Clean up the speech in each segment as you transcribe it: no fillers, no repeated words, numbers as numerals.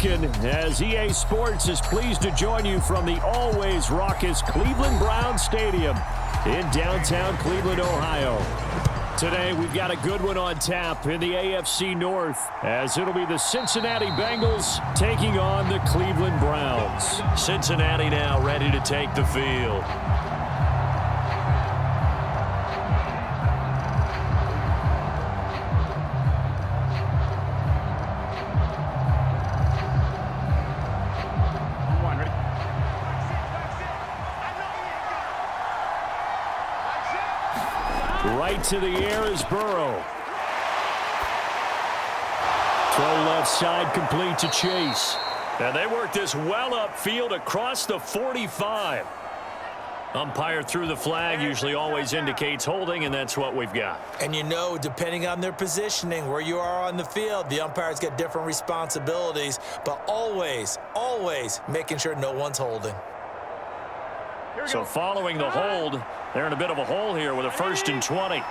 welcome as EA Sports is pleased to join you from the always raucous Cleveland Browns Stadium in downtown Cleveland, Ohio. Today, we've got a good one on tap in the AFC North, as it'll be the Cincinnati Bengals taking on the Cleveland Browns. Cincinnati now ready to take the field. Right to the air is Burrow. Throw left side complete to Chase. And they work this well upfield across the 45. Umpire threw the flag, usually always indicates holding, and that's what we've got. And you know, depending on their positioning, where you are on the field, the umpires get different responsibilities, but always, always making sure no one's holding. So following the hold, they're in a bit of a hole here with a 1st and 20.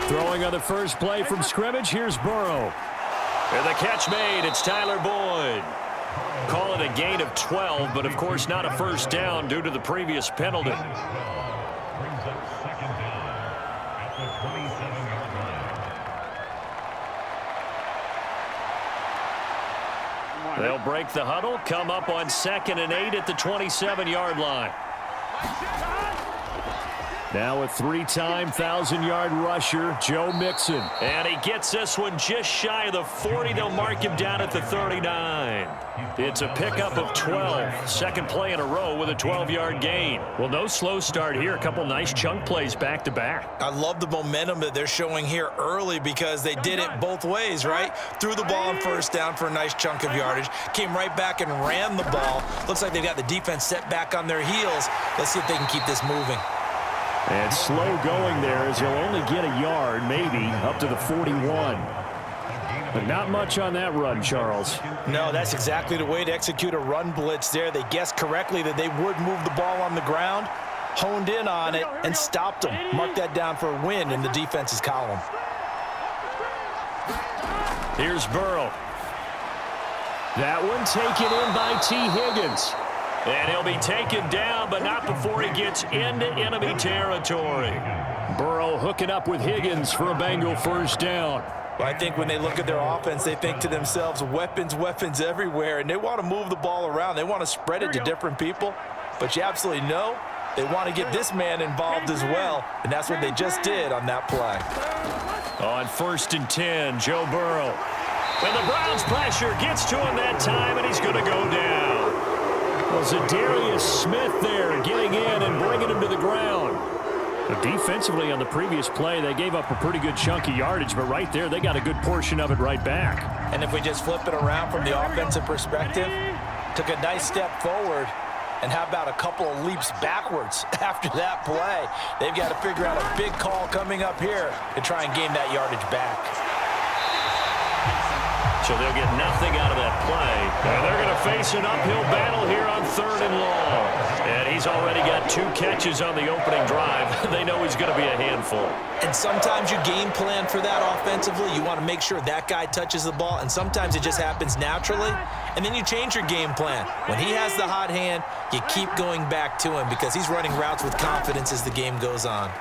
Throwing on the first play from scrimmage, here's Burrow. And the catch made, it's Tyler Boyd. Call it a gain of 12, but of course not a first down due to the previous penalty. They'll break the huddle, come up on 2nd and 8 at the 27-yard line. Now a 3-time 1,000-yard rusher, Joe Mixon. And he gets this one just shy of the 40. They'll mark him down at the 39. It's a pickup of 12. Second play in a row with a 12-yard gain. Well, no slow start here. A couple nice chunk plays back-to-back. I love the momentum that they're showing here early because they did it both ways, right? Threw the ball on first down for a nice chunk of yardage. Came right back and ran the ball. Looks like they've got the defense set back on their heels. Let's see if they can keep this moving. And slow going there as he'll only get a yard, maybe, up to the 41. But not much on that run, Charles. No, that's exactly the way to execute a run blitz there. They guessed correctly that they would move the ball on the ground, honed in on it, and stopped them. Mark that down for a win in the defense's column. Here's Burrow. That one taken in by T. Higgins. And he'll be taken down, but not before he gets into enemy territory. Burrow hooking up with Higgins for a Bengal first down. Well, I think when they look at their offense, they think to themselves, weapons, weapons everywhere, and they want to move the ball around. They want to spread it to different people, but you absolutely know they want to get this man involved as well, and that's what they just did on that play. On 1st and 10, Joe Burrow. And the Browns pressure gets to him that time, and he's going to go down. Well, Zadarius Smith there getting in and bringing him to the ground. But defensively on the previous play, they gave up a pretty good chunk of yardage, but right there, they got a good portion of it right back. And if we just flip it around from the offensive perspective, took a nice step forward, and how about a couple of leaps backwards after that play? They've got to figure out a big call coming up here to try and gain that yardage back. So they'll get nothing out of that play. And they're going to face an uphill battle here on 3rd and long. And he's already got 2 catches on the opening drive. They know he's going to be a handful. And sometimes you game plan for that offensively. You want to make sure that guy touches the ball. And sometimes it just happens naturally. And then you change your game plan. When he has the hot hand, you keep going back to him because he's running routes with confidence as the game goes on.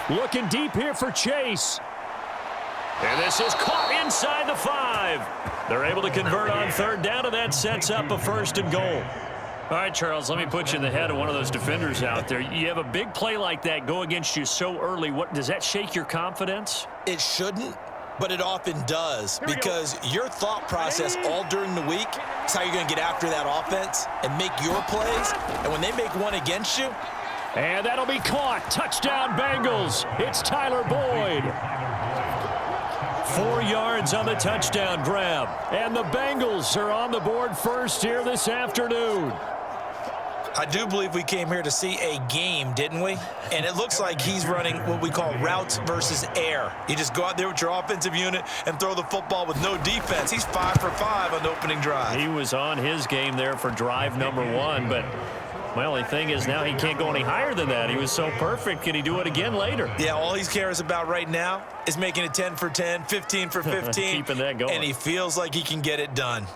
Looking deep here for Chase. And this is caught inside the 5. They're able to convert on 3rd down, and that sets up a 1st and goal. All right, Charles, let me put you in the head of one of those defenders out there. You have a big play like that go against you so early. What does that shake your confidence? It shouldn't, but it often does because your thought process all during the week is how you're going to get after that offense and make your plays. And when they make one against you. And that'll be caught. Touchdown, Bengals. It's Tyler Boyd. 4 yards on the touchdown grab. And the Bengals are on the board first here this afternoon. I do believe we came here to see a game, didn't we? And it looks like he's running what we call routes versus air. You just go out there with your offensive unit and throw the football with no defense. He's 5 for 5 on the opening drive. He was on his game there for drive number 1, but My only thing is now he can't go any higher than that. He was so perfect. Can he do it again later? Yeah, all he cares about right now is making it 10 for 10, 15 for 15. Keeping that going. And he feels like he can get it done.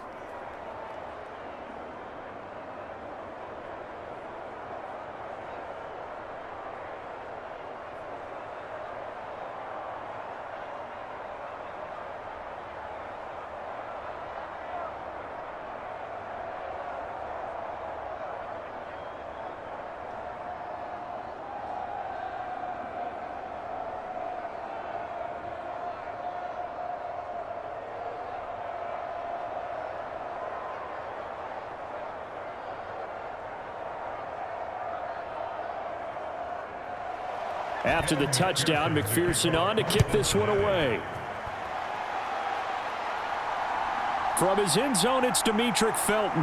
After the touchdown, McPherson on to kick this one away. From his end zone, it's Demetric Felton.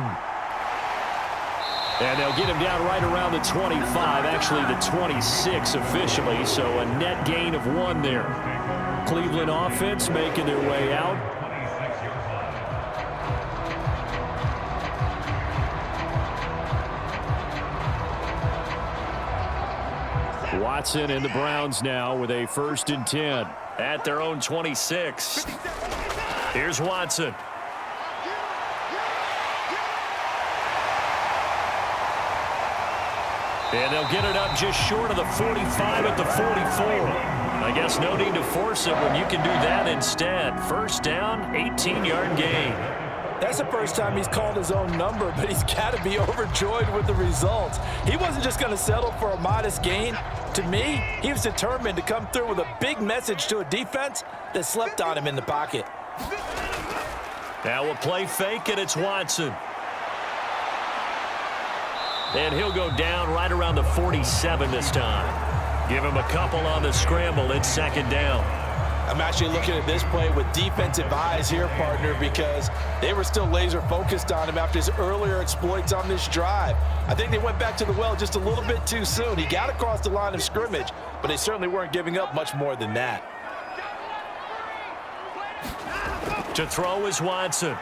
And they'll get him down right around the 25, actually the 26 officially, so a net gain of 1 there. Cleveland offense making their way out. Watson and the Browns now with a 1st and 10 at their own 26. Here's Watson. And they'll get it up just short of the 45 at the 44. I guess no need to force it when you can do that instead. 1st down, 18-yard gain. That's the first time he's called his own number, but he's got to be overjoyed with the results. He wasn't just going to settle for a modest gain. To me, he was determined to come through with a big message to a defense that slept on him in the pocket. Now a play fake, and it's Watson. And he'll go down right around the 47 this time. Give him a couple on the scramble. It's 2nd down. I'm actually looking at this play with defensive eyes here, partner, because they were still laser focused on him after his earlier exploits on this drive. I think they went back to the well just a little bit too soon. He got across the line of scrimmage, but they certainly weren't giving up much more than that. To throw is Watson.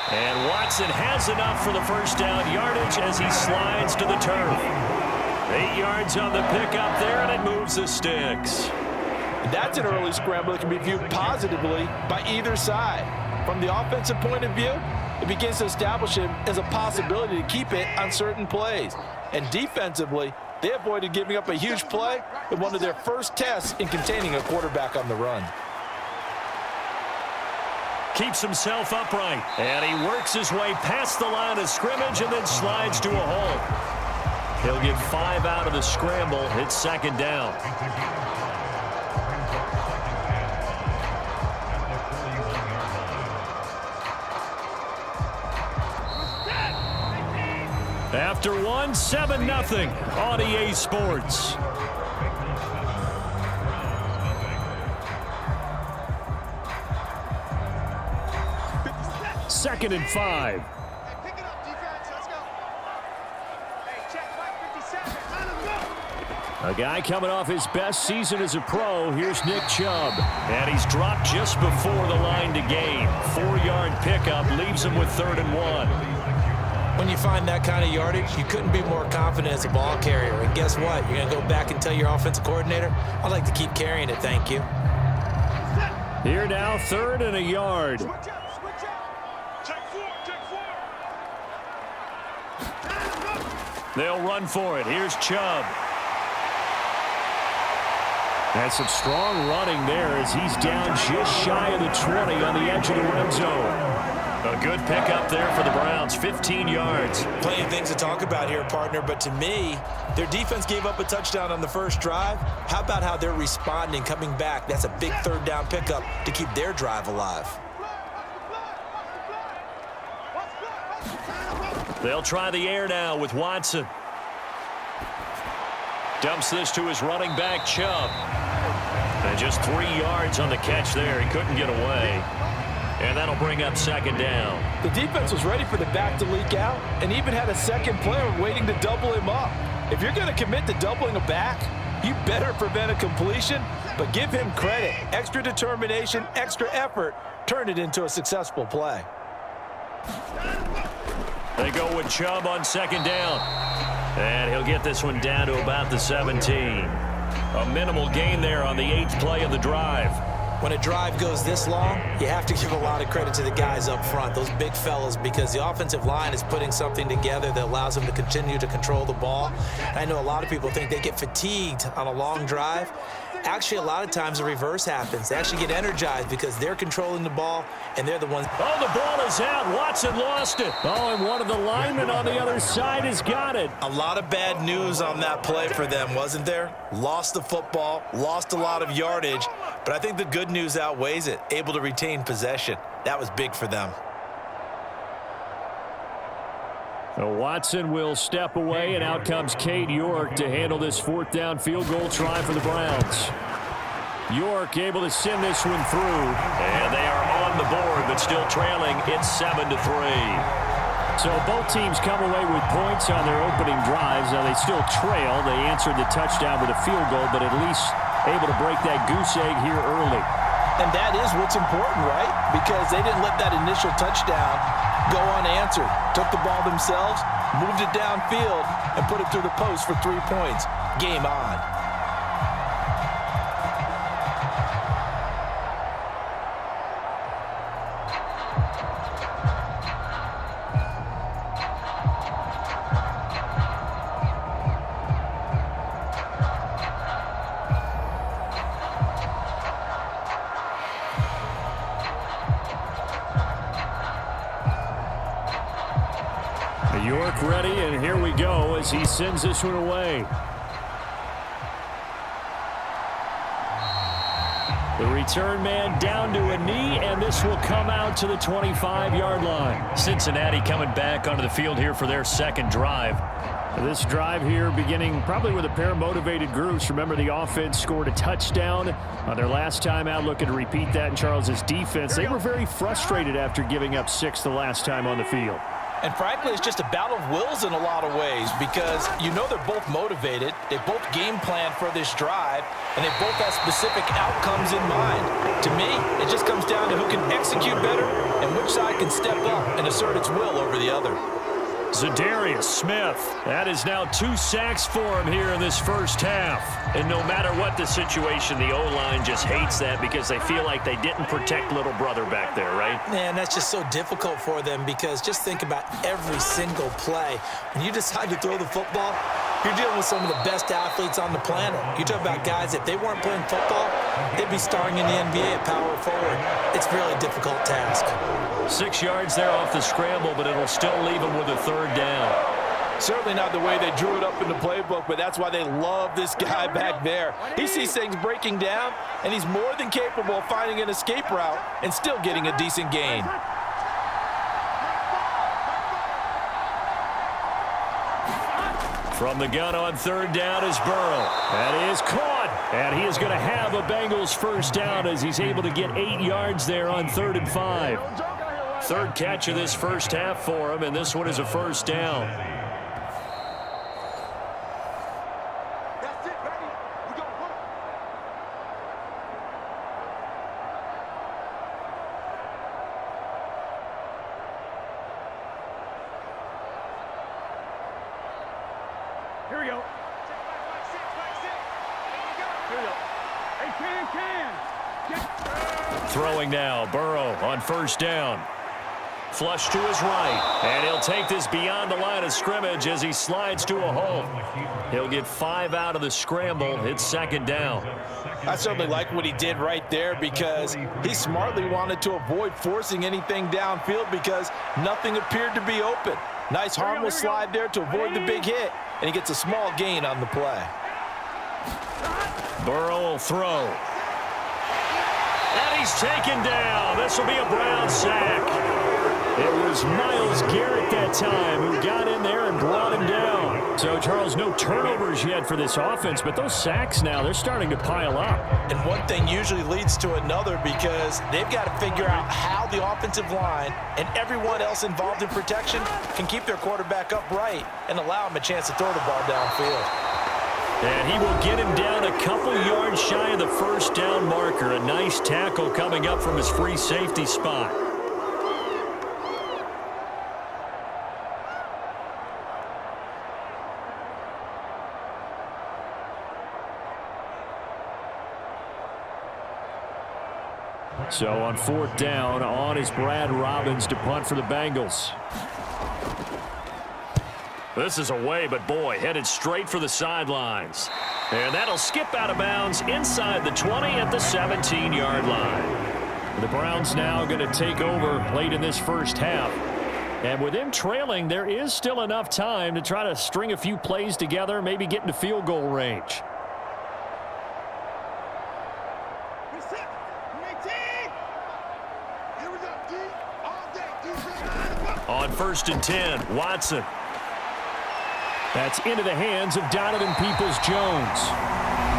And Watson has enough for the 1st down yardage as he slides to the turf. 8 yards on the pickup there, and it moves the sticks. That's an early scramble that can be viewed positively by either side. From the offensive point of view, it begins to establish him as a possibility to keep it on certain plays. And defensively, they avoided giving up a huge play in one of their first tests in containing a quarterback on the run. Keeps himself upright, and he works his way past the line of scrimmage and then slides to a hole. He'll get 5 out of the scramble. It's 2nd down. After 1, 7-0 on EA Sports. Second and 5. A guy coming off his best season as a pro. Here's Nick Chubb. And he's dropped just before the line to gain. 4-yard pickup leaves him with 3rd and 1. When you find that kind of yardage, you couldn't be more confident as a ball carrier. And guess what? You're going to go back and tell your offensive coordinator, I'd like to keep carrying it, thank you. Here now, 3rd and a yard. They'll run for it. Here's Chubb. And some strong running there as he's down just shy of the 20 on the edge of the red zone. A good pickup there for the Browns, 15 yards. Plenty of things to talk about here, partner, but to me, their defense gave up a touchdown on the first drive. How about how they're responding, coming back? That's a big 3rd down pickup to keep their drive alive. They'll try the air now with Watson. Dumps this to his running back, Chubb. And just 3 yards on the catch there. He couldn't get away. And that'll bring up 2nd down. The defense was ready for the back to leak out and even had a second player waiting to double him up. If you're going to commit to doubling a back, you better prevent a completion, but give him credit. Extra determination, extra effort, turn it into a successful play. They go with Chubb on second down. And he'll get this one down to about the 17. A minimal gain there on the 8th play of the drive. When a drive goes this long, you have to give a lot of credit to the guys up front, those big fellas, because the offensive line is putting something together that allows them to continue to control the ball. I know a lot of people think they get fatigued on a long drive. Actually, a lot of times the reverse happens. They actually get energized because they're controlling the ball, and they're the ones. Oh, the ball is out. Watson lost it. Oh, and one of the linemen on the other side has got it. A lot of bad news on that play for them, wasn't there? Lost the football, lost a lot of yardage, but I think the good news outweighs it. Able to retain possession. That was big for them. So Watson will step away, and out comes Cade York to handle this 4th down field goal try for the Browns. York able to send this one through, and they are on the board, but still trailing. It's 7-3. So both teams come away with points on their opening drives. Now they still trail. They answered the touchdown with a field goal, but at least able to break that goose egg here early. And that is what's important, right? Because they didn't let that initial touchdown go unanswered. Took the ball themselves, moved it downfield, and put it through the post for 3 points. Game on. York ready, and here we go as he sends this one away. The return man down to a knee, and this will come out to the 25-yard line. Cincinnati coming back onto the field here for their second drive. This drive here beginning probably with a pair of motivated groups. Remember, the offense scored a touchdown on their last time out. Looking to repeat that in Charles's defense. They were very frustrated after giving up 6 the last time on the field. And frankly, it's just a battle of wills in a lot of ways because you know they're both motivated. They both game plan for this drive, and they both have specific outcomes in mind. To me, it just comes down to who can execute better and which side can step up and assert its will over the other. Zadarius Smith, that is now 2 sacks for him here in this first half. And no matter what the situation, the O-line just hates that because they feel like they didn't protect little brother back there, right? Man, that's just so difficult for them because just think about every single play. When you decide to throw the football, you're dealing with some of the best athletes on the planet. You talk about guys, if they weren't playing football, they'd be starring in the NBA at power forward. It's a really difficult task. 6 yards there off the scramble, but it'll still leave them with a 3rd down. Certainly not the way they drew it up in the playbook, but that's why they love this guy back there. He sees things breaking down, and he's more than capable of finding an escape route and still getting a decent gain. From the gun on 3rd down is Burrow. That is caught, and he is going to have a Bengals first down as he's able to get 8 yards there on 3rd and 5. 3rd catch of this first half for him, and this one is a first down. Here we go. Here we go. Hey, can. Throwing now, Burrow on 1st down. Flush to his right, and he'll take this beyond the line of scrimmage as he slides to a hole. He'll get 5 out of the scramble. It's 2nd down. I certainly like what he did right there because he smartly wanted to avoid forcing anything downfield because nothing appeared to be open. Nice harmless slide there to avoid the big hit, and he gets a small gain on the play. Burrow will throw. And he's taken down. This will be a Brown sack. It was Myles Garrett that time who got in there and brought him down. So, Charles, no turnovers yet for this offense, but those sacks now, they're starting to pile up. And one thing usually leads to another because they've got to figure out how the offensive line and everyone else involved in protection can keep their quarterback upright and allow him a chance to throw the ball downfield. And he will get him down a couple yards shy of the first down marker. A nice tackle coming up from his free safety spot. So on 4th down, on is Brad Robbins to punt for the Bengals. This is away, but boy, headed straight for the sidelines. And that'll skip out of bounds inside the 20 at the 17-yard line. The Browns now going to take over late in this first half. And with them trailing, there is still enough time to try to string a few plays together, maybe get into field goal range. On 1st and 10, Watson. That's into the hands of Donovan Peoples-Jones.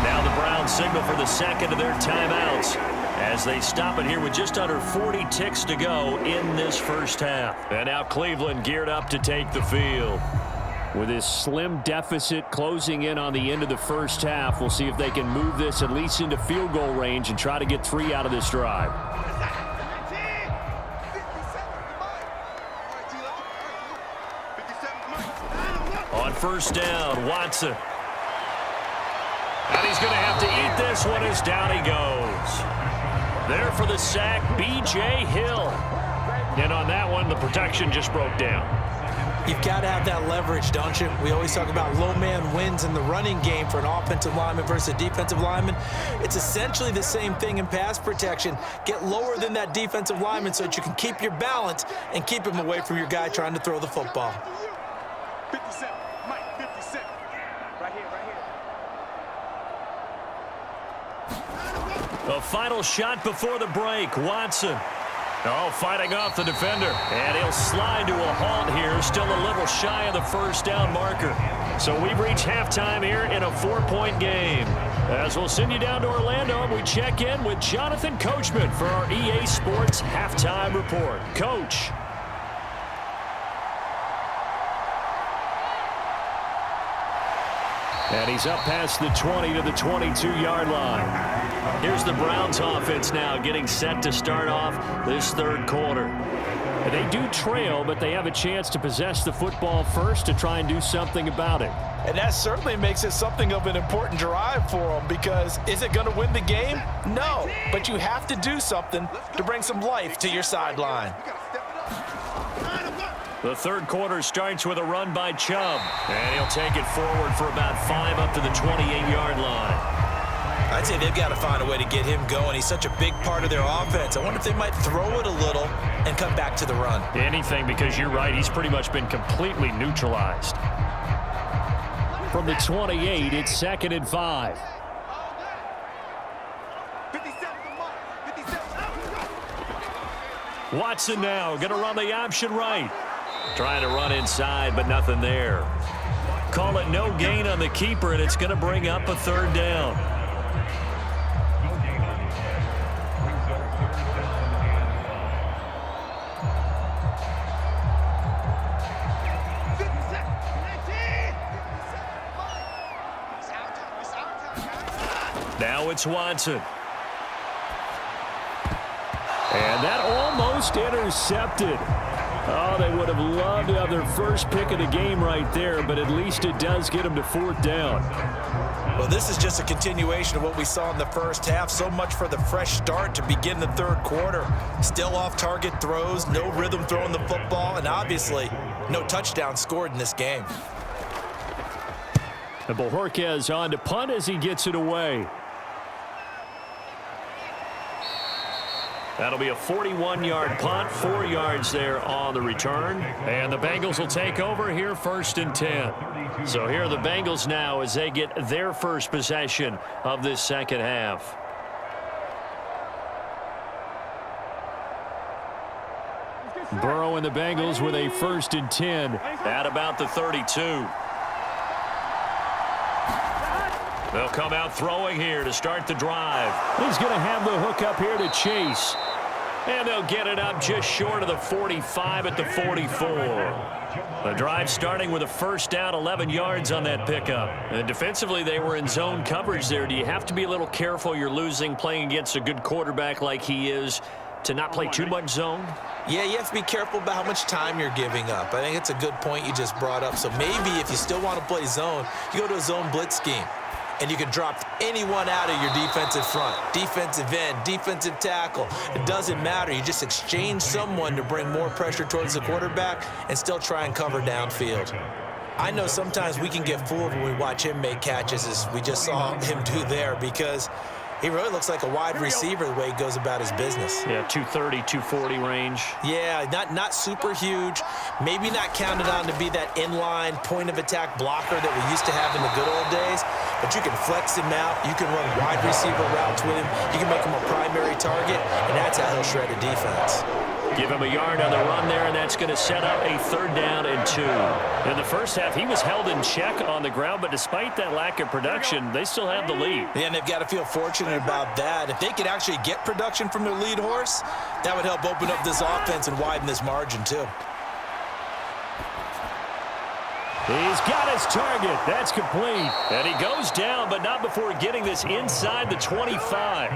Now the Browns signal for the second of their timeouts as they stop it here with just under 40 ticks to go in this first half. And now Cleveland geared up to take the field. With this slim deficit closing in on the end of the first half, we'll see if they can move this at least into field goal range and try to get 3 out of this drive. On 1st down, Watson. And he's going to have to eat this one as down he goes. There for the sack, B.J. Hill. And on that one, the protection just broke down. You've got to have that leverage, don't you? We always talk about low man wins in the running game for an offensive lineman versus a defensive lineman. It's essentially the same thing in pass protection. Get lower than that defensive lineman so that you can keep your balance and keep him away from your guy trying to throw the football. 57, Mike, 57. Right here, right here. The final shot before the break, Watson. Oh, fighting off the defender. And he'll slide to a halt here, still a little shy of the first down marker. So we've reached halftime here in a 4-point game. As we'll send you down to Orlando, and we check in with Jonathan Coachman for our EA Sports Halftime Report. Coach. And he's up past the 20 to the 22-yard line. Here's the Browns offense now getting set to start off this third quarter. And they do trail, but they have a chance to possess the football first to try and do something about it. And that certainly makes it something of an important drive for them, because is it going to win the game? No, but you have to do something to bring some life to your sideline. The third quarter starts with a run by Chubb, and he'll take it forward for about 5 up to the 28-yard line. I'd say they've got to find a way to get him going. He's such a big part of their offense. I wonder if they might throw it a little and come back to the run. Anything, because you're right, he's pretty much been completely neutralized. From the 28, it's 2nd and 5. Watson now going to run the option right. Trying to run inside, but nothing there. Call it no gain on the keeper, and it's going to bring up a 3rd down. Now it's Watson. And that almost intercepted. Oh, they would have loved to have their first pick of the game right there, but at least it does get them to 4th down. Well, this is just a continuation of what we saw in the first half. So much for the fresh start to begin the third quarter. Still off-target throws, no rhythm throwing the football, and obviously no touchdown scored in this game. And Bojorquez on to punt as he gets it away. That'll be a 41-yard punt, 4 yards there on the return. And the Bengals will take over here 1st and 10. So here are the Bengals now as they get their first possession of this second half. Burrow and the Bengals with a 1st and 10 at about the 32. They'll come out throwing here to start the drive. He's going to have the hook up here to Chase. And they'll get it up just short of the 45 at the 44. The drive starting with a 1st down, 11 yards on that pickup. And defensively, they were in zone coverage there. Do you have to be a little careful? You're losing, playing against a good quarterback like he is, to not play too much zone? Yeah, you have to be careful about how much time you're giving up. I think it's a good point you just brought up. So maybe if you still want to play zone, you go to a zone blitz scheme. and you can drop anyone out of your defensive front. Defensive end, defensive tackle. It doesn't matter. You just exchange someone to bring more pressure towards the quarterback and still try and cover downfield. I know sometimes we can get fooled when we watch him make catches, as we just saw him do there, because he really looks like a wide receiver the way he goes about his business. Yeah, 230, 240 range. Yeah, not super huge. Maybe not counted on to be that inline point-of-attack blocker that we used to have in the good old days, but you can flex him out. You can run wide receiver routes with him. You can make him a primary target, and that's how he'll shred a defense. Give him a yard on the run there, and that's going to set up a 3rd down and 2. In the first half, he was held in check on the ground, but despite that lack of production, they still have the lead. Yeah, and they've got to feel fortunate about that. If they could actually get production from their lead horse, that would help open up this offense and widen this margin too. He's got his target. That's complete. And he goes down, but not before getting this inside the 25.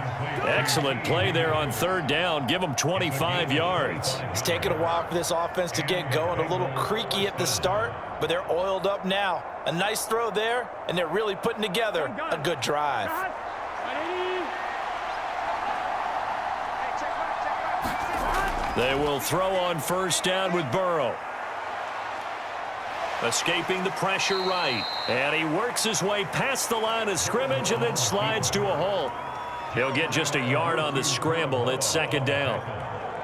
Excellent play there on 3rd down. Give him 25 yards. It's taken a while for this offense to get going. A little creaky at the start, but they're oiled up now. A nice throw there, and they're really putting together a good drive. They will throw on 1st down with Burrow. Escaping the pressure right. And he works his way past the line of scrimmage and then slides to a halt. He'll get just a yard on the scramble. It's 2nd down.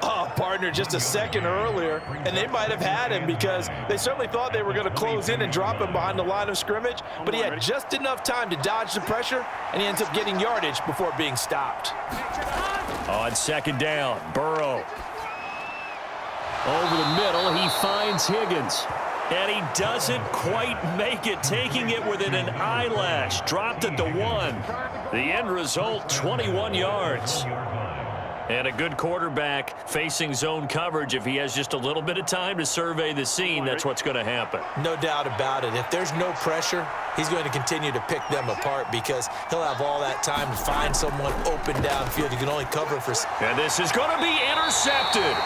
Oh, partner, just a second earlier, and they might have had him because they certainly thought they were going to close in and drop him behind the line of scrimmage, but he had just enough time to dodge the pressure, and he ends up getting yardage before being stopped. On 2nd down, Burrow. Over the middle, he finds Higgins. And he doesn't quite make it, taking it within an eyelash. Dropped at the 1. The end result, 21 yards. And a good quarterback facing zone coverage. If he has just a little bit of time to survey the scene, that's what's going to happen. No doubt about it. If there's no pressure, he's going to continue to pick them apart because he'll have all that time to find someone open downfield. He can only cover for... And this is going to be intercepted.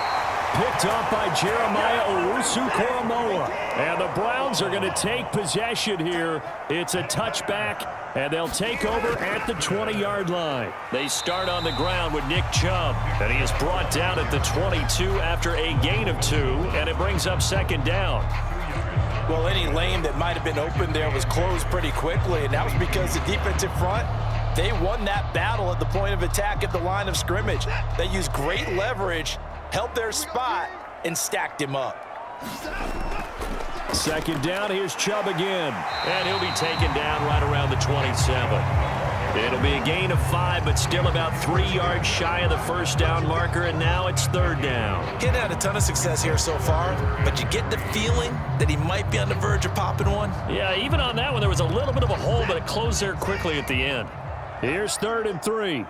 Picked up by Jeremiah Owusu-Koramoah. And the Browns are going to take possession here. It's a touchback, and they'll take over at the 20-yard line. They start on the ground with Nick Chubb, and he is brought down at the 22 after a gain of 2, and it brings up 2nd down. Well, any lane that might have been open there was closed pretty quickly, and that was because the defensive front, they won that battle at the point of attack at the line of scrimmage. They used great leverage, held their spot, and stacked him up. 2nd down, here's Chubb again. And he'll be taken down right around the 27. It'll be a gain of 5, but still about 3 yards shy of the 1st down marker, and now it's 3rd down. He's had a ton of success here so far, but you get the feeling that he might be on the verge of popping one. Yeah, even on that one, there was a little bit of a hole, but it closed there quickly at the end. Here's 3rd and 3.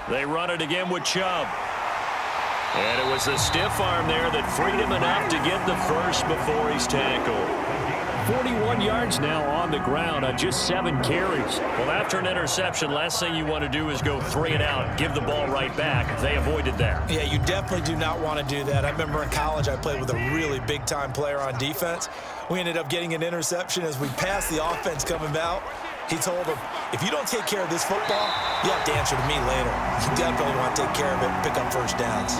They run it again with Chubb. And it was the stiff arm there that freed him enough to get the first before he's tackled. 41 yards now on the ground on just 7 carries. Well, after an interception, last thing you want to do is go 3 and out, give the ball right back. They avoided that. Yeah, you definitely do not want to do that. I remember in college I played with a really big-time player on defense. We ended up getting an interception as we passed the offense coming out. He told him, if you don't take care of this football, you have to answer to me later. You definitely want to take care of it and pick up 1st downs.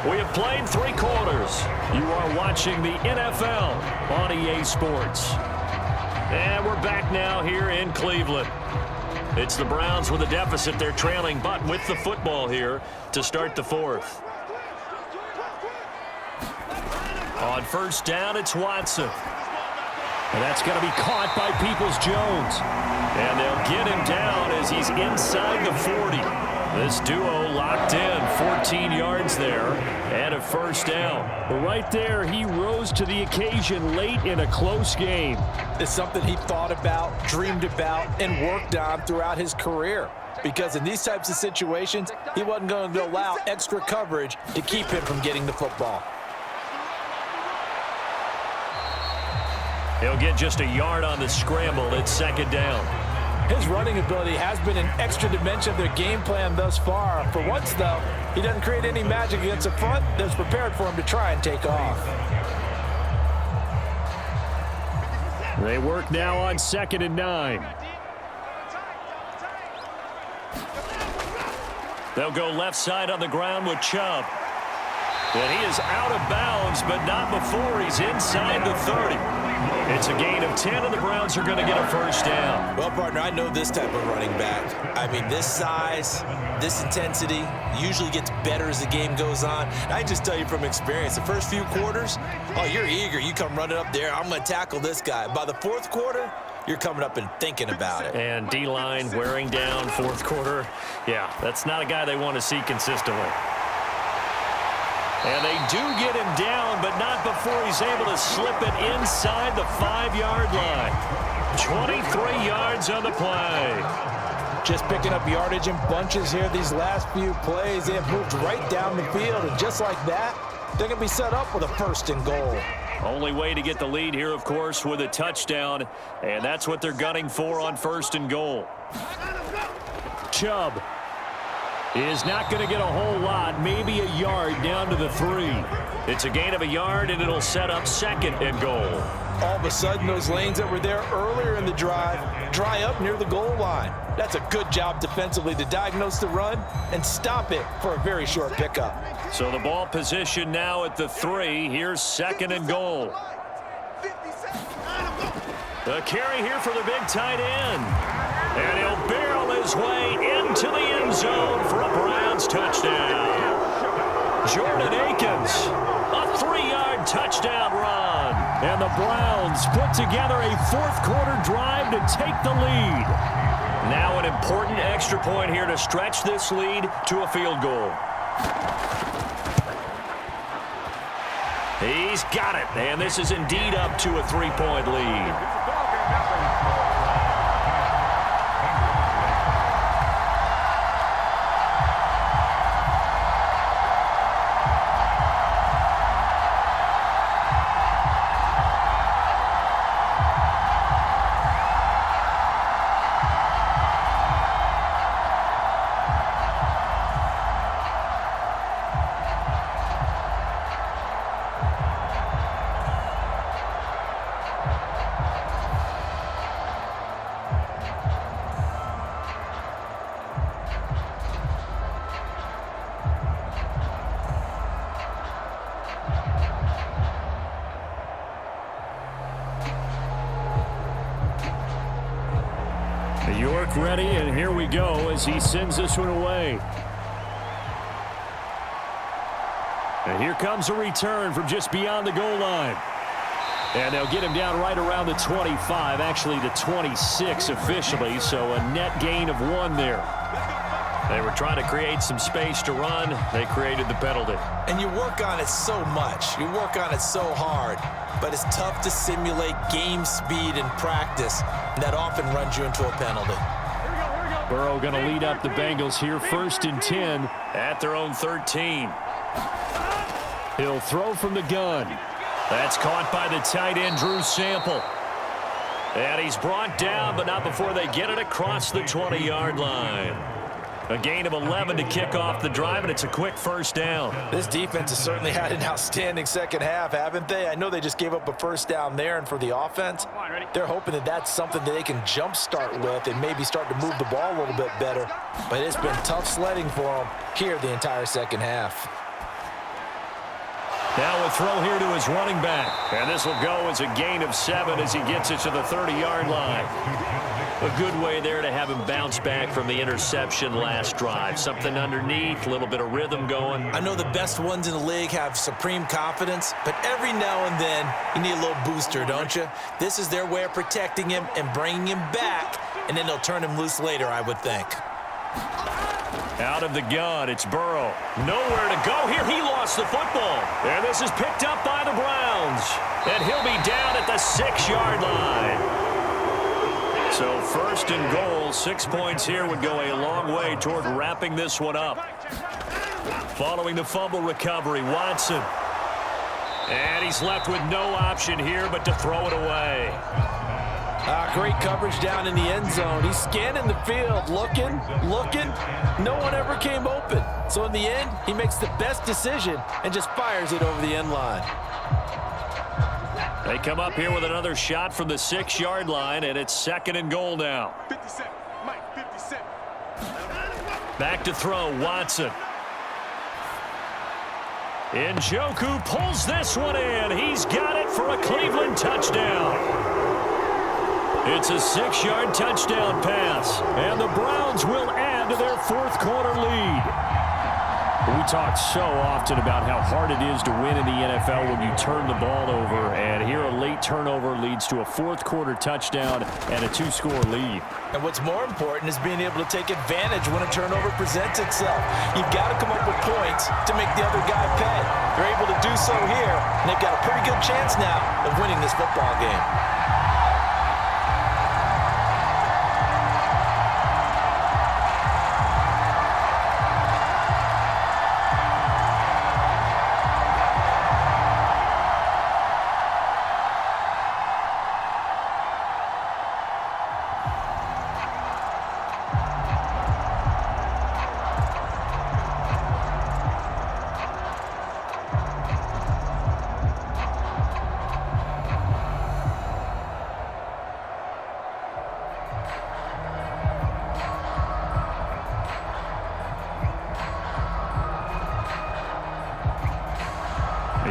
We have played 3 quarters. You are watching the NFL on EA Sports. And we're back now here in Cleveland. It's the Browns with a deficit. They're trailing, but with the football here to start the 4th. On 1st down, it's Watson. And that's going to be caught by Peoples-Jones. And they'll get him down as he's inside the 40. This duo locked in, 14 yards there, and a 1st down. But right there, he rose to the occasion late in a close game. It's something he thought about, dreamed about, and worked on throughout his career. Because in these types of situations, he wasn't going to allow extra coverage to keep him from getting the football. He'll get just a yard on the scramble. It's 2nd down. His running ability has been an extra dimension of their game plan thus far. For once, though, he doesn't create any magic against the front that's prepared for him to try and take off. They work now on 2nd and 9. They'll go left side on the ground with Chubb. And he is out of bounds, but not before he's inside the 30. It's a gain of 10, and the Browns are going to get a first down. Well, partner, I know this type of running back. I mean, this size, this intensity usually gets better as the game goes on. And I just tell you from experience, the first few quarters, oh, you're eager. You come running up there. I'm going to tackle this guy. By the fourth quarter, you're coming up and thinking about it. And D-line wearing down fourth quarter. Yeah, that's not a guy they want to see consistently. And they do get him down, but not before he's able to slip it inside the 5-yard line. 23 yards on the play. Just picking up yardage in bunches here these last few plays. They have moved right down the field, and just like that, they're going to be set up with a 1st and goal. Only way to get the lead here, of course, with a touchdown, and that's what they're gunning for on 1st and goal. Chubb is not going to get a whole lot, maybe a yard down to the 3. It's a gain of a yard, and it'll set up 2nd and goal. All of a sudden, those lanes that were there earlier in the drive dry up near the goal line. That's a good job defensively to diagnose the run and stop it for a very short pickup. So the ball position now at the 3. Here's 2nd and goal. The carry here for the big tight end. And he'll barrel his way into the end zone for a Browns touchdown. Jordan Akins, a 3-yard touchdown run. And the Browns put together a fourth-quarter drive to take the lead. Now an important extra point here to stretch this lead to a field goal. He's got it, and this is indeed up to a 3-point lead. York ready, and here we go as he sends this one away. And here comes a return from just beyond the goal line. And they'll get him down right around the 25, actually the 26 officially, so a net gain of 1 there. They were trying to create some space to run. They created the penalty. And you work on it so much. You work on it so hard. But it's tough to simulate game speed in practice. And that often runs you into a penalty. Burrow going to lead up the Bengals here, 1st and 10 at their own 13. He'll throw from the gun. That's caught by the tight end, Drew Sample. And he's brought down, but not before they get it across the 20-yard line. A gain of 11 to kick off the drive, and it's a quick first down. This defense has certainly had an outstanding second half, haven't they? I know they just gave up a first down there, and for the offense, they're hoping that that's something that they can jumpstart with and maybe start to move the ball a little bit better. But it's been tough sledding for them here the entire second half. Now a throw here to his running back. And this will go as a gain of 7 as he gets it to the 30-yard line. A good way there to have him bounce back from the interception last drive. Something underneath, a little bit of rhythm going. I know the best ones in the league have supreme confidence, but every now and then you need a little booster, don't you? This is their way of protecting him and bringing him back, and then they'll turn him loose later, I would think. Out of the gun, it's Burrow. Nowhere to go here. He lost the football. And this is picked up by the Browns. And he'll be down at the 6-yard line. So 1st and goal, 6 points here would go a long way toward wrapping this one up. Following the fumble recovery, Watson. And he's left with no option here but to throw it away. Great coverage down in the end zone. He's scanning the field, looking. No one ever came open. So in the end, he makes the best decision and just fires it over the end line. They come up here with another shot from the 6-yard line, and it's 2nd and goal now. 57. Mike, 57. Back to throw, Watson. Njoku pulls this one in. He's got it for a Cleveland touchdown. It's a 6-yard touchdown pass, and the Browns will add to their 4th quarter lead. We talk so often about how hard it is to win in the NFL when you turn the ball over, and here a late turnover leads to a 4th quarter touchdown and a 2-score lead. And what's more important is being able to take advantage when a turnover presents itself. You've got to come up with points to make the other guy pay. They're able to do so here, and they've got a pretty good chance now of winning this football game.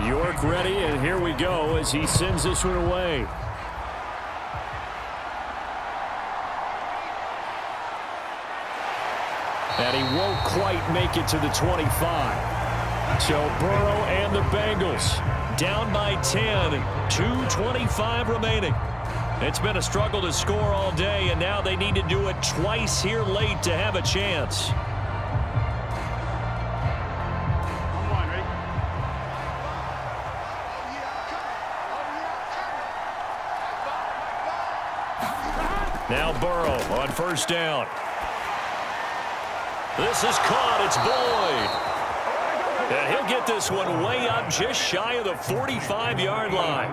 York ready, and here we go as he sends this one away. And he won't quite make it to the 25. So Burrow and the Bengals down by 10, 2:25 remaining. It's been a struggle to score all day, and now they need to do it twice here late to have a chance. Now Burrow on 1st down. This is caught. It's Boyd. And he'll get this one way up just shy of the 45-yard line.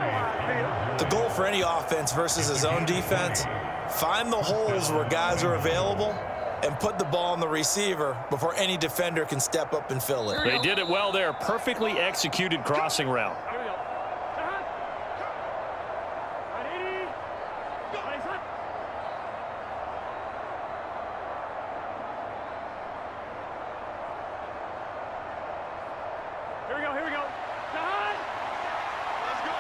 The goal for any offense versus his own defense, find the holes where guys are available and put the ball on the receiver before any defender can step up and fill it. They did it well there. Perfectly executed crossing route. Here we go. Let's go.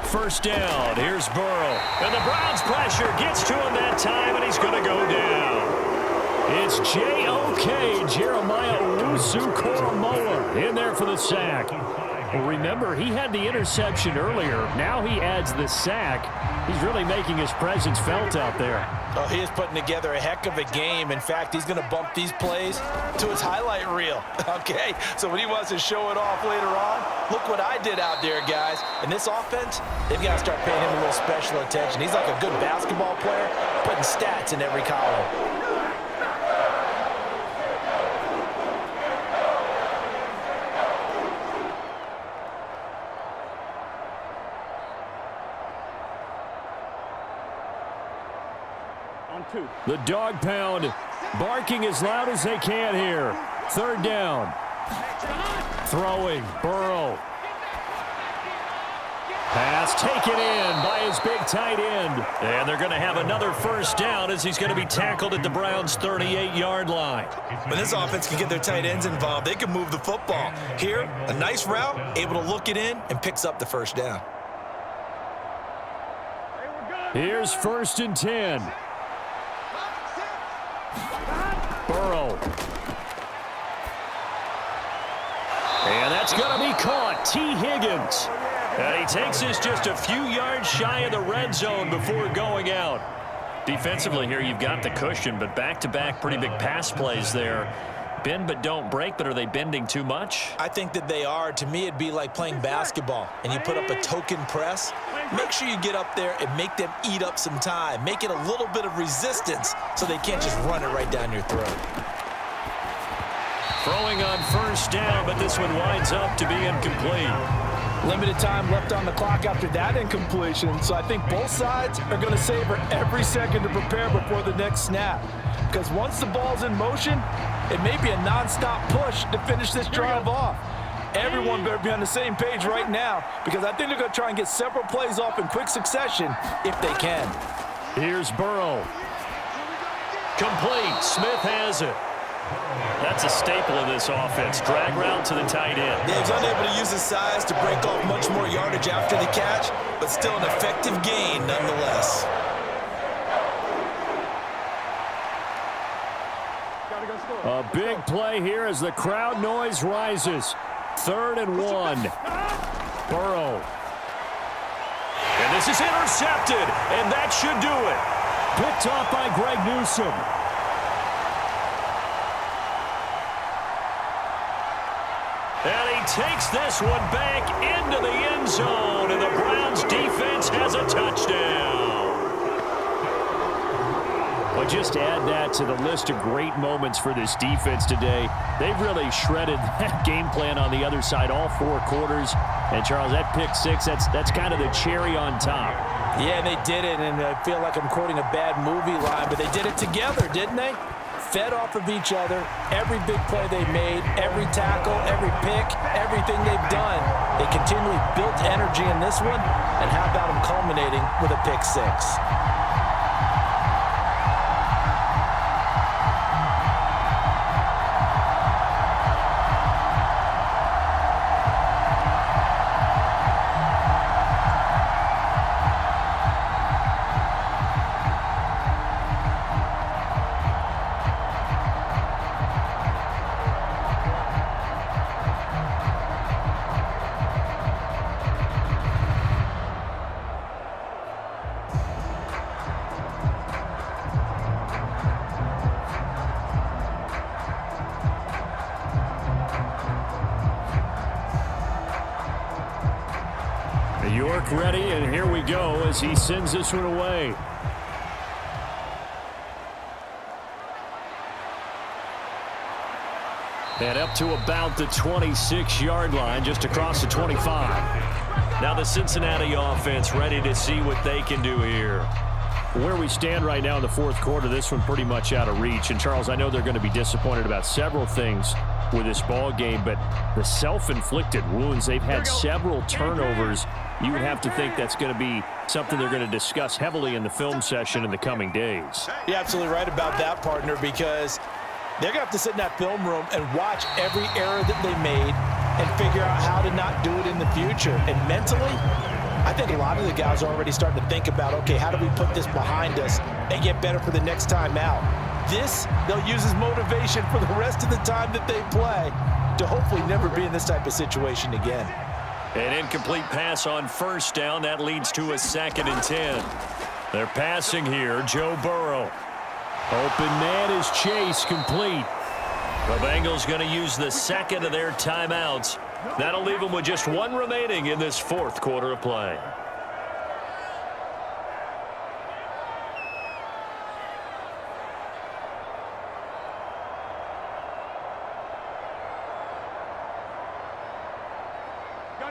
First down. Here's Burrow. And the Browns pressure gets to him that time, and he's going to go down. It's J.O.K. Jeremiah Owusu-Koramoah in there for the sack. Well, remember, he had the interception earlier. Now he adds the sack. He's really making his presence felt out there. Oh, he is putting together a heck of a game. In fact, he's going to bump these plays to his highlight reel. Okay, so when he wants to show it off later on, look what I did out there, guys. And this offense, they've got to start paying him a little special attention. He's like a good basketball player, putting stats in every column. The dog pound barking as loud as they can here. 3rd down. Throwing. Burrow. Pass taken in by his big tight end. And they're going to have another 1st down as he's going to be tackled at the Browns' 38-yard line. When this offense can get their tight ends involved, they can move the football. Here, a nice route, able to look it in, and picks up the 1st down. Here's 1st and 10. Burrow. And that's going to be caught. T. Higgins. And he takes this just a few yards shy of the red zone before going out. Defensively here, you've got the cushion, but back-to-back pretty big pass plays there. Bend but don't break, but are they bending too much? I think that they are. To me, it'd be like playing basketball, and you put up a token press. Make sure you get up there and make them eat up some time. Make it a little bit of resistance so they can't just run it right down your throat. Throwing on 1st down, but this one winds up to be incomplete. Limited time left on the clock after that incompletion, so I think both sides are going to savor every second to prepare before the next snap. Because once the ball's in motion, it may be a non-stop push to finish this drive off. Everyone better be on the same page right now because I think they're going to try and get several plays off in quick succession if they can. Here's Burrow. Complete. Smith has it. That's a staple of this offense. Drag route to the tight end. Dave's unable to use his size to break off much more yardage after the catch, but still an effective gain nonetheless. A big play here as the crowd noise rises. 3rd and 1. Burrow. And this is intercepted, and that should do it. Picked off by Greg Newsome. And he takes this one back into the end zone, and the Browns defense has a touchdown. Well, just add that to the list of great moments for this defense today. They've really shredded that game plan on the other side all 4 quarters. And, Charles, that pick 6, that's kind of the cherry on top. Yeah, they did it, and I feel like I'm quoting a bad movie line, but they did it together, didn't they? Fed off of each other, every big play they made, every tackle, every pick, everything they've done. They continually built energy in this one, and how about them culminating with a pick 6? York ready, and here we go as he sends this one away. And up to about the 26-yard line, just across the 25. Now the Cincinnati offense ready to see what they can do here. Where we stand right now in the 4th quarter, this one pretty much out of reach. And, Charles, I know they're going to be disappointed about several things with this ball game, but the self-inflicted wounds, they've had several turnovers. You would have to think that's going to be something they're going to discuss heavily in the film session in the coming days. You're absolutely right about that, partner, because they're going to have to sit in that film room and watch every error that they made and figure out how to not do it in the future. And mentally, I think a lot of the guys are already starting to think about, okay, how do we put this behind us and get better for the next time out? This, they'll use as motivation for the rest of the time that they play to hopefully never be in this type of situation again. An incomplete pass on 1st down. That leads to a 2nd and 10. They're passing here. Joe Burrow. Open man is Chase, complete. The Bengals going to use the 2nd of their timeouts. That'll leave them with just 1 remaining in this 4th quarter of play.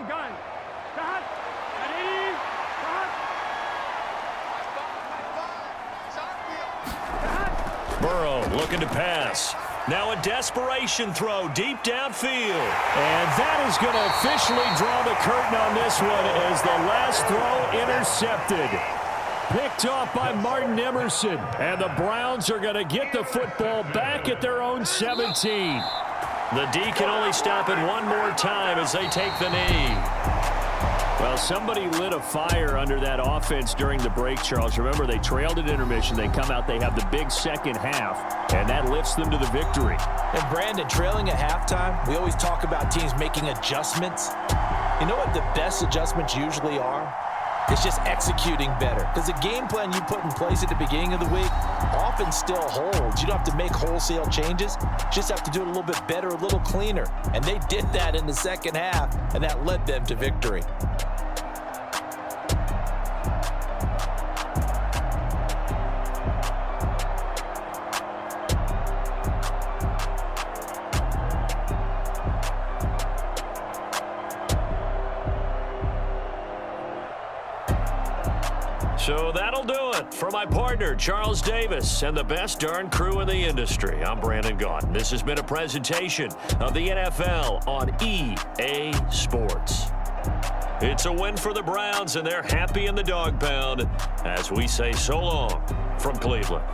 Gun. Cut. Ready. Cut. Burrow looking to pass. Now a desperation throw deep downfield. And that is going to officially draw the curtain on this one as the last throw intercepted. Picked off by Martin Emerson. And the Browns are going to get the football back at their own 17. The D can only stop it one more time as they take the knee. Well, somebody lit a fire under that offense during the break, Charles. Remember, they trailed at intermission. They come out, they have the big second half, and that lifts them to the victory. And, Brandon, trailing at halftime, we always talk about teams making adjustments. You know what the best adjustments usually are? It's just executing better. Because the game plan you put in place at the beginning of the week often still holds. You don't have to make wholesale changes. You just have to do it a little bit better, a little cleaner. And they did that in the second half, and that led them to victory. So that'll do it. For my partner, Charles Davis, and the best darn crew in the industry, I'm Brandon Gaudin. This has been a presentation of the NFL on EA Sports. It's a win for the Browns, and they're happy in the dog pound as we say so long from Cleveland.